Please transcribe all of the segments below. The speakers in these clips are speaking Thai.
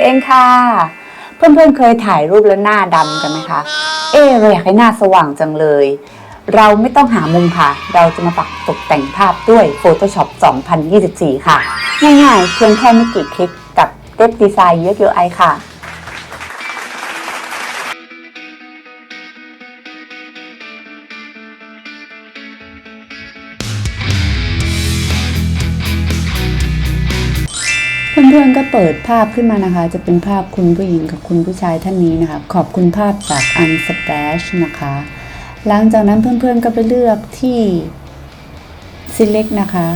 เองค่ะเพื่อนๆเคยถ่ายรูปแล้วหน้าดำกันไหมคะเราอยากให้หน้าสว่างจังเลยเราไม่ต้องหามุมค่ะเราจะมาปรับตกแต่งภาพด้วย Photoshop 2024 ค่ะง่ายๆเพียงแค่ไม่กี่คลิกกับ Step Design UX UI ค่ะเพื่อนๆก็เปิดภาพขึ้นมานะคะจะเป็นภาพคุณผู้หญิงกับคุณผู้ชายท่านนี้นะคะขอบคุณภาพจาก Unsplash นะคะหลังจากนั้นเพื่อนๆก็ไปเลือกที่ Select นะคะ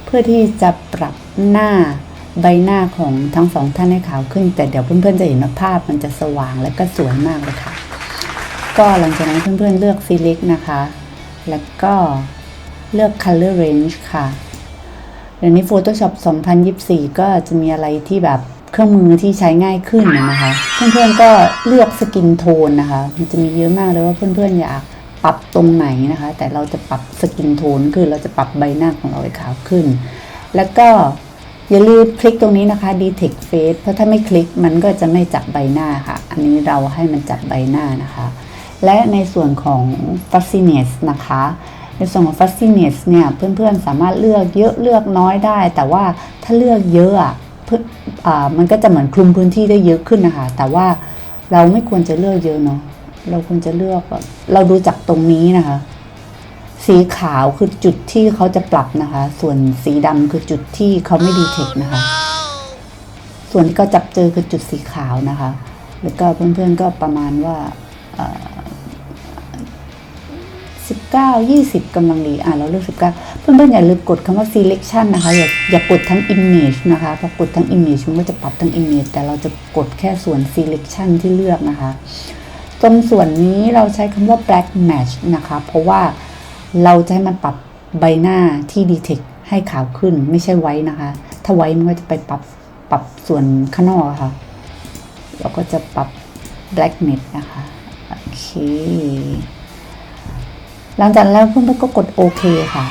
เพื่อที่จะปรับหน้าใบหน้าของทั้งสองท่านให้ขาวขึ้นแต่เดี๋ยวเพื่อนๆจะเห็นว่าภาพมันจะสว่างและก็สวยมากเลยค่ะก็หลังจากนั้นเพื่อนๆเลือก Select นะคะแล้วก็เลือก Color Range ค่ะเดี๋ยวนี้ Photoshop 2024 ก็จะมีอะไรที่แบบเครื่องมือที่ใช้ง่ายขึ้นนะคะเพื่อนๆก็เลือกสกินโทนนะคะมันจะมีเยอะมากเลยว่าเพื่อนๆอยากปรับตรงไหนนะคะแต่เราจะปรับสกินโทนคือเราจะปรับใบหน้าของเราให้ขาวขึ้นแล้วก็อย่าลืมคลิกตรงนี้นะคะ Detect Face เพราะถ้าไม่คลิกมันก็จะไม่จับใบหน้าค่ะอันนี้เราให้มันจับใบหน้านะคะและในส่วนของ Fuzziness นะคะในส่วนของ Fuzziness เนี่ยเพื่อนๆสามารถเลือกเยอะเลือกน้อยได้แต่ว่าถ้าเลือกเยอะมันก็จะเหมือนคลุมพื้นที่ได้เยอะขึ้นนะคะแต่ว่าเราไม่ควรจะเลือกเยอะเนาะเราควรจะเลือกแบบเราดูจากตรงนี้นะคะสีขาวคือจุดที่เขาจะปรับนะคะส่วนสีดำคือจุดที่เขาไม่ดีเทคนะคะส่วนที่เขาจับเจอคือจุดสีขาวนะคะแล้วก็เพื่อนๆก็ประมาณว่า19-20 กำลังดีเราเลือก19เพื่อนๆอย่าลืมกดคำว่า selection นะคะอย่ากดทั้ง image นะคะพอกดทั้ง image มันก็จะปรับทั้ง image แต่เราจะกดแค่ส่วน selection ที่เลือกนะคะตรงส่วนนี้เราใช้คำว่า black match นะคะเพราะว่าเราจะให้มันปรับใบหน้าที่ detect ให้ขาวขึ้นไม่ใช่ไว้นะคะถ้าไว้มันก็จะไปปรับส่วนข้างนอกค่ะเราก็จะปรับ blackness นะคะโอเคหลังจากแล้วเพื่อนๆก็กดโอเคค่ะ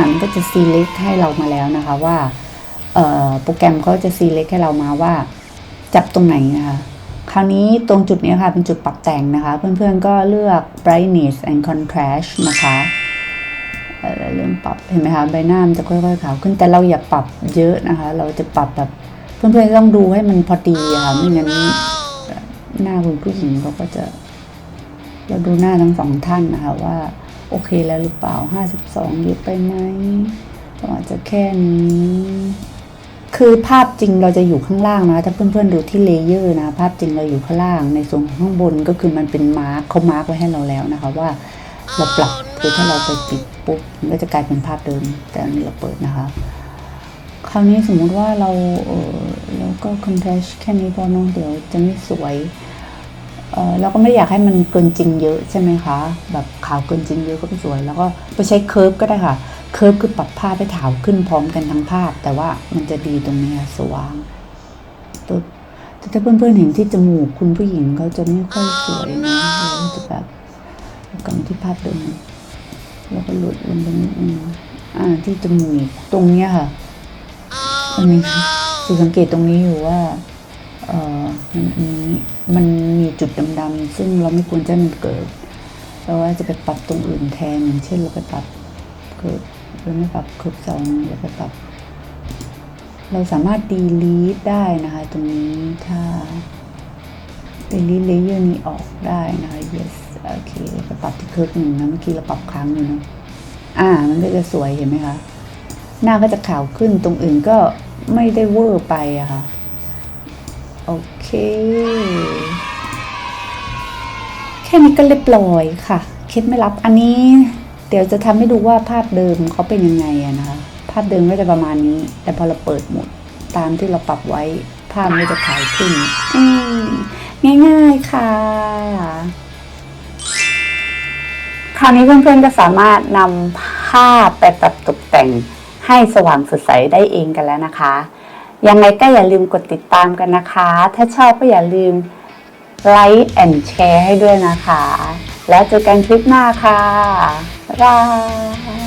มันก็จะ select ให้เรามาแล้วนะคะว่าโปรแกรมเขาจะ select ให้เรามาว่าจับตรงไหนนะคะคราวนี้ตรงจุดนี้ค่ะเป็นจุดปรับแต่งนะคะเพื่อนๆก็เลือก brightness and contrast นะคะเริ่มปรับเห็นไหมคะใบหน้ามันจะค่อยๆขาวขึ้นแต่เราอย่าปรับเยอะนะคะเราจะปรับแบบเพื่อนๆต้องดูให้มันพอดีค่ะไม่งั้นหน้าคุณผู้หญิงเขาก็จะเราดูหน้าทั้งสองท่านนะคะว่าโอเคแล้วหรือเปล่า52เยอะไปไหมอาจจะแค่นี้คือภาพจริงเราจะอยู่ข้างล่างนะถ้าเพื่อนๆดูที่เลเยอร์นะภาพจริงเราอยู่ข้างล่างในส่วนของข้างบนก็คือมันเป็นมาร์คเขามาร์คไว้ให้เราแล้วนะคะว่าเราปรับคือถ้าเราไปปิดปุ๊บมันก็จะกลายเป็นภาพเดิมแต่อันนี้เราเปิดนะคะคราวนี้สมมุติว่าเราก็ contrast แค่นี้พอเนาะเดี๋ยวจะไม่สวยเราก็ไม่อยากให้มันเกินจริงเยอะใช่ไหมคะแบบขาวเกินจริงเยอะก็ไม่สวยแล้วก็ไปใช้เคิร์ฟก็ได้ค่ะเคิร์ฟคือปรับภาพให้ขาวขึ้นพร้อมกันทั้งภาพแต่ว่ามันจะดีตรงนี้สว่างปุ๊บแต่ถ้าเพื่อนๆเห็นที่จมูกคุณผู้หญิงเขาจะไม่ค่อยสวยนะเราจะแบบกลับมาที่ภาพเดิมแล้วก็หลุดลงไปนิดนึงที่จมูกตรงนี้ค่ะอันนี้จุดสังเกตตรงนี้อยู่ว่ามันมีจุดดำๆซึ่งเราไม่ควรจะมันเกิดเราว่าจะไปปรับตรงอื่นแทนอย่างเช่นเราไปปรับเกิดเราไม่ปรับครบ2เราไปปรับเราสามารถ delete ได้นะคะตรงนี้ถ้า delete layer นี้ออกได้นะคะ yes โอเคไปปรับที่เคิร์ฟ1นะเมื่อกี้เราปรับค้างอยู่นะมันก็จะสวยเห็นไหมคะหน้าก็จะขาวขึ้นตรงอื่นก็ไม่ได้เวอร์ไปอะค่ะโอเคแค่นี้ก็เรียบร้อยค่ะเคล็ดไม่ลับอันนี้เดี๋ยวจะทำให้ดูว่าภาพเดิมเขาเป็นยังไงนะคะภาพเดิมก็จะประมาณนี้แต่พอเราเปิดหมดตามที่เราปรับไว้ภาพมันจะขาวขึ้นง่ายๆค่ะคราวนี้เพื่อนๆก็สามารถนำภาพไปปรับตกแต่งให้สว่างสดใสได้เองกันแล้วนะคะยังไงก็อย่าลืมกดติดตามกันนะคะถ้าชอบก็อย่าลืมไลค์แอนด์แชร์ให้ด้วยนะคะแล้วเจอกันคลิปหน้าค่ะบ๊ายบาย